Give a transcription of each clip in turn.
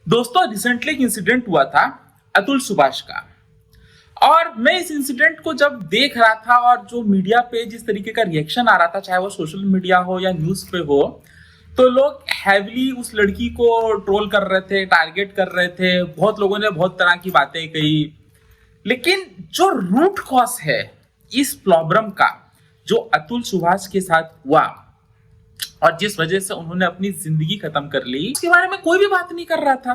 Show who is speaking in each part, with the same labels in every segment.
Speaker 1: दोस्तों, रिसेंटली एक इंसिडेंट हुआ था अतुल सुभाष का। और मैं इस इंसिडेंट को जब देख रहा था और जो मीडिया पे जिस तरीके का रिएक्शन आ रहा था, चाहे वो सोशल मीडिया हो या न्यूज पे हो, तो लोग हैविली उस लड़की को ट्रोल कर रहे थे, टारगेट कर रहे थे। बहुत लोगों ने बहुत तरह की बातें कही। लेकिन जो रूट कॉज है इस प्रॉब्लम का, जो अतुल सुभाष के साथ हुआ और जिस वजह से उन्होंने अपनी जिंदगी खत्म कर ली, उसके बारे में कोई भी बात नहीं कर रहा था।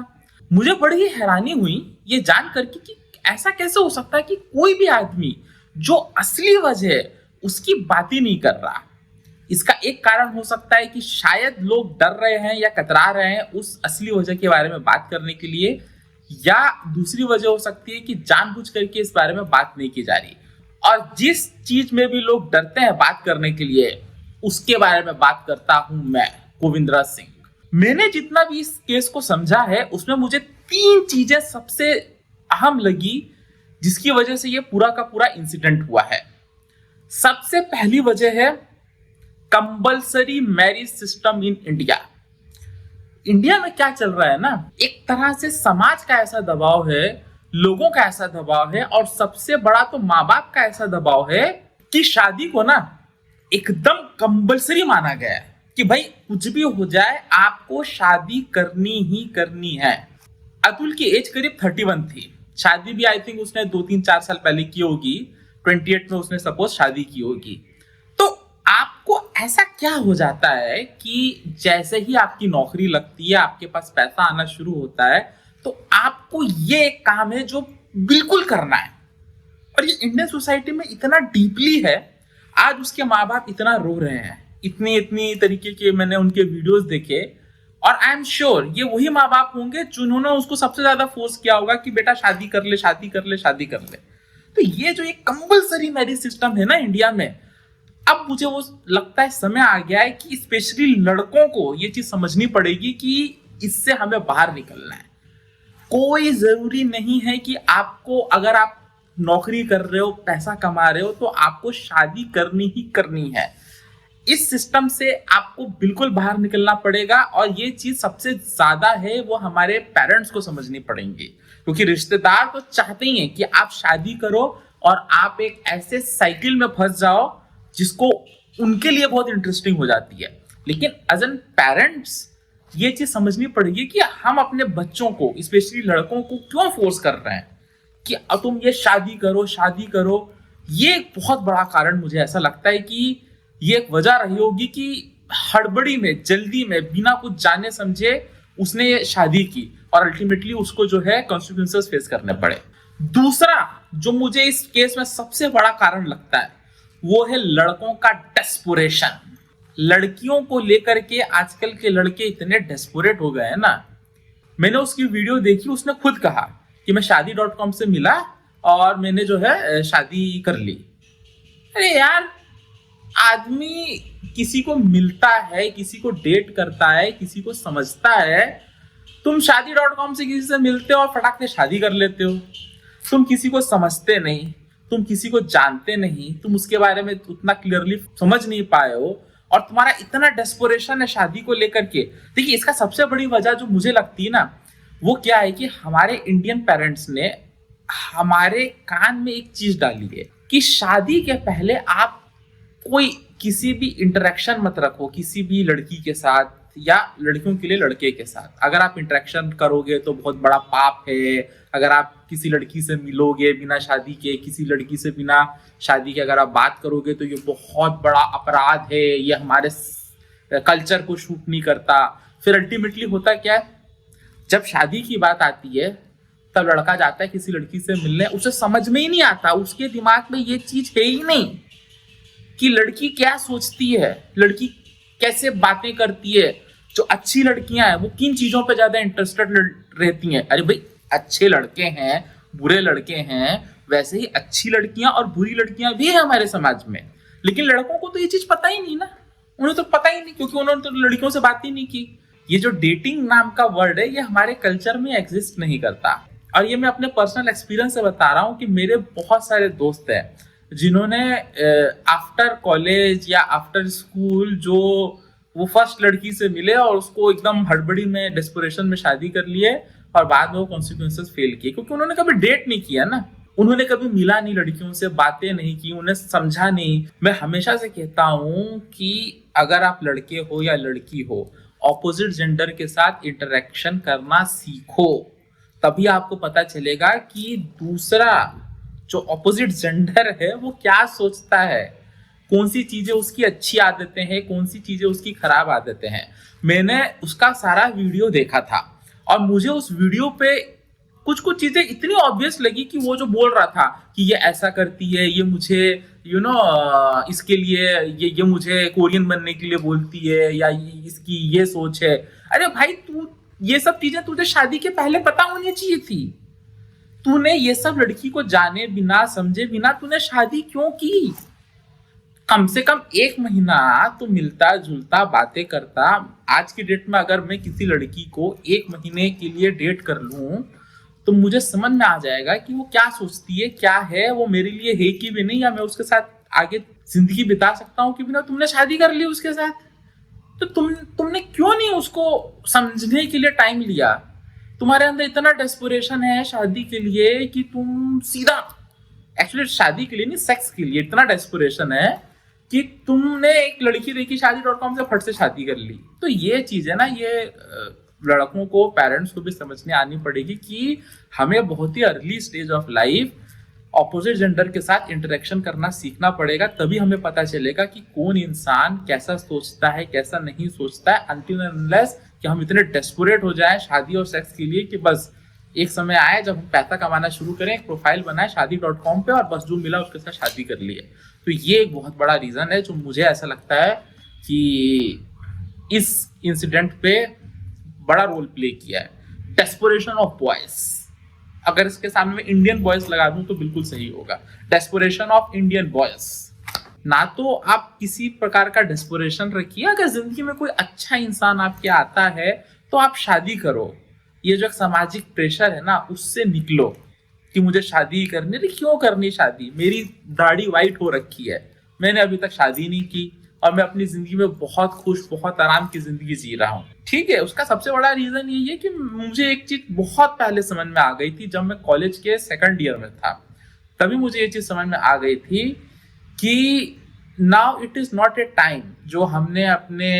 Speaker 1: मुझे बड़ी ही हैरानी हुई ये जान करके कि ऐसा कैसे हो सकता है कि कोई भी आदमी जो असली वजह है उसकी बात ही नहीं कर रहा। इसका एक कारण हो सकता है कि शायद लोग डर रहे हैं या कतरा रहे हैं उस असली वजह के बारे में बात करने के लिए, या दूसरी वजह हो सकती है कि जानबूझ करके इस बारे में बात नहीं की जा रही। और जिस चीज में भी लोग डरते हैं बात करने के लिए, उसके बारे में बात करता हूं मैं, गोविंदरा सिंह। मैंने जितना भी इस केस को समझा है उसमें मुझे 3 चीजें सबसे अहम लगी जिसकी वजह से ये पूरा का पूरा इंसिडेंट हुआ है। सबसे पहली वजह है compulsory marriage system in India. India में क्या चल रहा है ना, एक तरह से समाज का ऐसा दबाव है, लोगों का ऐसा दबाव है, और सबसे बड़ा तो माँ बाप का ऐसा दबाव है कि शादी को ना एकदम कंपल्सरी माना गया है कि भाई कुछ भी हो जाए आपको शादी करनी ही करनी है। अतुल की एज करीब 31 थी। शादी भी आई थिंक उसने 2-3-4 साल पहले की होगी। 28 में उसने सपोज शादी की होगी। तो आपको ऐसा क्या हो जाता है कि जैसे ही आपकी नौकरी लगती है, आपके पास पैसा आना शुरू होता है, तो आपको ये एक काम है जो बिल्कुल करना है। और ये इंडियन सोसाइटी में इतना डीपली है। आज उसके माँ बाप इतना रो रहे हैं, इतनी इतनी तरीके के मैंने उनके वीडियोस देखे, और आई एम श्योर ये वही माँ बाप होंगे जिन्होंने उसको सबसे ज्यादा फोर्स किया होगा कि बेटा शादी कर ले, शादी कर ले, शादी कर ले। तो ये जो एक कंपल्सरी मैरिज सिस्टम है ना इंडिया में, अब मुझे वो लगता है समय आ गया है कि स्पेशली लड़कों को ये चीज समझनी पड़ेगी कि इससे हमें बाहर निकलना है। कोई जरूरी नहीं है कि आपको, अगर आप नौकरी कर रहे हो, पैसा कमा रहे हो, तो आपको शादी करनी ही करनी है। इस सिस्टम से आपको बिल्कुल बाहर निकलना पड़ेगा। और ये चीज सबसे ज्यादा है वो हमारे पेरेंट्स को समझनी पड़ेंगी, क्योंकि रिश्तेदार तो चाहते ही हैं कि आप शादी करो और आप एक ऐसे साइकिल में फंस जाओ जिसको उनके लिए बहुत इंटरेस्टिंग हो जाती है। लेकिन एज एन पेरेंट्स ये चीज समझनी पड़ेगी कि हम अपने बच्चों को, स्पेशली लड़कों को, क्यों फोर्स कर रहे हैं कि तुम ये शादी करो, शादी करो। ये एक बहुत बड़ा कारण मुझे ऐसा लगता है कि ये एक वजह रही होगी कि हड़बड़ी में, जल्दी में, बिना कुछ जाने समझे उसने ये शादी की और अल्टीमेटली उसको जो है कॉन्सिक्वेंसेस फेस करने पड़े। दूसरा जो मुझे इस केस में सबसे बड़ा कारण लगता है वो है लड़कों का डेस्परेशन। लड़कियों को लेकर के आजकल के लड़के इतने डेस्परेट हो गए हैं ना। मैंने उसकी वीडियो देखी, उसने खुद कहा कि मैं शादी.com से मिला और मैंने जो है शादी कर ली। अरे यार, आदमी किसी को मिलता है, किसी को डेट करता है, किसी को समझता है। तुम शादी.com से किसी से मिलते हो और फटाक से शादी कर लेते हो। तुम किसी को समझते नहीं, तुम किसी को जानते नहीं, तुम उसके बारे में उतना क्लियरली समझ नहीं पाए हो, और तुम्हारा इतना डेस्परेशन है शादी को लेकर के। देखिए, इसका सबसे बड़ी वजह जो मुझे लगती है ना, वो क्या है कि हमारे इंडियन पेरेंट्स ने हमारे कान में एक चीज डाली है कि शादी के पहले आप कोई किसी भी इंटरेक्शन मत रखो किसी भी लड़की के साथ, या लड़कियों के लिए लड़के के साथ। अगर आप इंटरेक्शन करोगे तो बहुत बड़ा पाप है। अगर आप किसी लड़की से मिलोगे बिना शादी के, किसी लड़की से बिना शादी के अगर आप बात करोगे, तो ये बहुत बड़ा अपराध है। ये हमारे कल्चर को शूट नहीं करता। फिर अल्टीमेटली होता क्या है, जब शादी की बात आती है तब लड़का जाता है किसी लड़की से मिलने, उसे समझ में ही नहीं आता, उसके दिमाग में ये चीज है ही नहीं कि लड़की क्या सोचती है, लड़की कैसे बातें करती है। जो अच्छी लड़कियां हैं वो किन चीजों पे ज्यादा इंटरेस्टेड रहती हैं। अरे भाई, अच्छे लड़के हैं, बुरे लड़के हैं, वैसे ही अच्छी लड़कियां और बुरी लड़कियां भी है हमारे समाज में। लेकिन लड़कों को तो ये चीज पता ही नहीं ना, उन्हें तो पता ही नहीं, क्योंकि उन्होंने तो लड़कियों से बात ही नहीं की। ये जो डेटिंग नाम का वर्ड है, ये हमारे कल्चर में एग्जिस्ट नहीं करता। और ये मैं अपने पर्सनल एक्सपीरियंस से बता रहा हूँ कि मेरे बहुत सारे दोस्त हैं जिन्होंने आफ्टर कॉलेज या आफ्टर स्कूल जो वो फर्स्ट लड़की से मिले और उसको एकदम हड़बड़ी में, डेस्परेशन में शादी कर लिए, और बाद में वो कॉन्सिक्वेंसेस फेल किए, क्योंकि उन्होंने कभी डेट नहीं किया ना, उन्होंने कभी मिला नहीं लड़कियों से, बातें नहीं की, उन्हें समझा नहीं। मैं हमेशा से कहता हूं कि अगर आप लड़के हो या लड़की हो, ऑपोजिट जेंडर के साथ इंटरेक्शन करना सीखो, तभी आपको पता चलेगा कि दूसरा जो ऑपोजिट जेंडर है वो क्या सोचता है, कौन सी चीजें उसकी अच्छी आदतें हैं, कौन सी चीजें उसकी खराब आदतें हैं। मैंने उसका सारा वीडियो देखा था और मुझे उस वीडियो पे कुछ कुछ चीजें इतनी ऑब्वियस लगी कि वो जो बोल रहा था कि ये ऐसा करती है, ये मुझे इसके लिए ये मुझे कोरियन बनने के लिए बोलती है, या इसकी ये सोच है। अरे भाई, तू ये सब चीजें तुझे शादी के पहले पता होनी चाहिए थी। तूने ये सब लड़की को जाने बिना समझे बिना तूने शादी क्यों की? कम से कम 1 महीना तो मिलता जुलता बातें करता। आज की डेट में अगर मैं किसी लड़की को 1 महीने के लिए डेट कर लूं तो मुझे समझ में आ जाएगा कि वो क्या सोचती है, क्या है, वो मेरे लिए है कि भी नहीं, या मैं उसके साथ आगे जिंदगी बिता सकता हूँ कि बिना। तुमने शादी कर ली उसके साथ, तो तुमने क्यों नहीं उसको समझने के लिए टाइम लिया? तुम्हारे अंदर इतना डेस्परेशन है शादी के लिए कि तुम सीधा, एक्चुअली शादी के लिए नहीं, सेक्स के लिए इतना डेस्परेशन है कि तुमने एक लड़की देखी शादी.com से फट से शादी कर ली। तो ये चीज है ना, ये लड़कों को, पेरेंट्स को भी समझने आनी पड़ेगी कि हमें बहुत ही early stage of life opposite gender के साथ इंटरेक्शन करना सीखना पड़ेगा। तभी हमें पता चलेगा कि कौन इंसान कैसा सोचता है, कैसा नहीं सोचता है, अनटिल अनलेस कि हम इतने डेस्परेट हो जाएं शादी और सेक्स के लिए कि बस एक समय आए जब हम पैसा कमाना शुरू करें, एक प्रोफाइल बनाए शादी.com पे और बस जो मिला उसके साथ शादी कर लिए। तो ये एक बहुत बड़ा रीजन है जो मुझे ऐसा लगता है कि इस इंसिडेंट पे बड़ा रोल प्ले किया है। डेस्परेशन ऑफ बॉयज, अगर इसके सामने में इंडियन बॉयज लगा दूं तो बिल्कुल सही होगा। Desperation of Indian boys. ना तो आप किसी प्रकार का डेस्परेशन रखिए, अगर जिंदगी में कोई अच्छा इंसान आपके आता है तो आप शादी करो। ये जो एक सामाजिक प्रेशर है ना, उससे निकलो कि मुझे शादी करनी है। क्यों करनी शादी? मेरी दाढ़ी वाइट हो रखी है, मैंने अभी तक शादी नहीं की और मैं अपनी जिंदगी में बहुत खुश, बहुत आराम की जिंदगी जी रहा हूँ। ठीक है, उसका सबसे बड़ा रीजन यही है कि मुझे एक चीज बहुत पहले समझ में आ गई थी, जब मैं कॉलेज के 2nd ईयर में था, तभी मुझे ये चीज समझ में आ गई थी कि now it is not a time. जो हमने अपने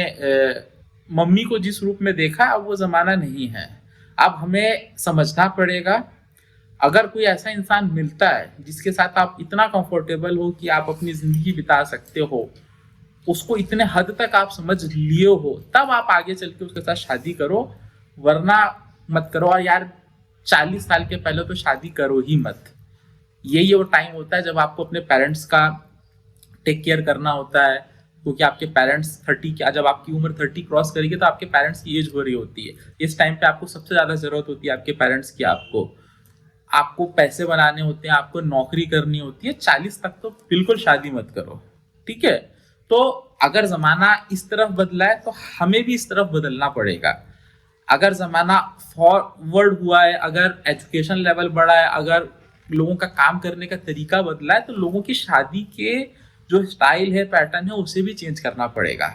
Speaker 1: मम्मी को जिस रूप में देखा, अब वो जमाना नहीं है। अब हमें समझना पड़ेगा, अगर कोई ऐसा इंसान मिलता है जिसके साथ आप इतना कंफर्टेबल हो कि आप अपनी जिंदगी बिता सकते हो, उसको इतने हद तक आप समझ लिए हो, तब आप आगे चल के उसके साथ शादी करो, वरना मत करो। और यार 40 साल के पहले तो शादी करो ही मत। यही वो टाइम होता है जब आपको अपने पेरेंट्स का टेक केयर करना होता है, क्योंकि आपके पेरेंट्स 30 जब आपकी उम्र 30 क्रॉस करेगी तो आपके पेरेंट्स की एज हो रही होती है। इस टाइम पे आपको सबसे ज्यादा जरूरत होती है आपके पेरेंट्स की। आपको पैसे बनाने होते हैं, आपको नौकरी करनी होती है। 40 तक तो बिल्कुल शादी मत करो, ठीक है? तो अगर जमाना इस तरफ बदला है तो हमें भी इस तरफ बदलना पड़ेगा। अगर जमाना फॉरवर्ड हुआ है, अगर एजुकेशन लेवल बढ़ा है, अगर लोगों का काम करने का तरीका बदला है, तो लोगों की शादी के जो स्टाइल है, पैटर्न है, उसे भी चेंज करना पड़ेगा।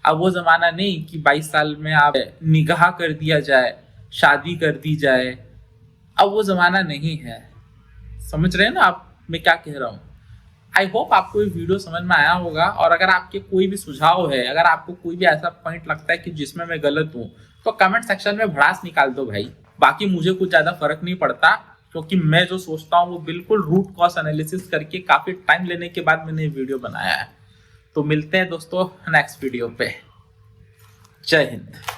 Speaker 1: अब वो जमाना नहीं कि 22 साल में आप निकाह कर दिया जाए, शादी कर दी जाए। अब वो जमाना नहीं है। समझ रहे हैं ना आप मैं क्या कह रहा हूँ? आई होप आपको ये वीडियो समझ में आया होगा। और अगर आपके कोई भी सुझाव है, अगर आपको कोई भी ऐसा पॉइंट लगता है कि जिसमें मैं गलत हूँ, तो कमेंट सेक्शन में भड़ास निकाल दो भाई। बाकी मुझे कुछ ज्यादा फर्क नहीं पड़ता, क्योंकि मैं जो सोचता हूँ वो बिल्कुल रूट कॉज एनालिसिस करके काफी टाइम लेने के बाद मैंने वीडियो बनाया है। तो मिलते हैं दोस्तों नेक्स्ट वीडियो पे। जय हिंद।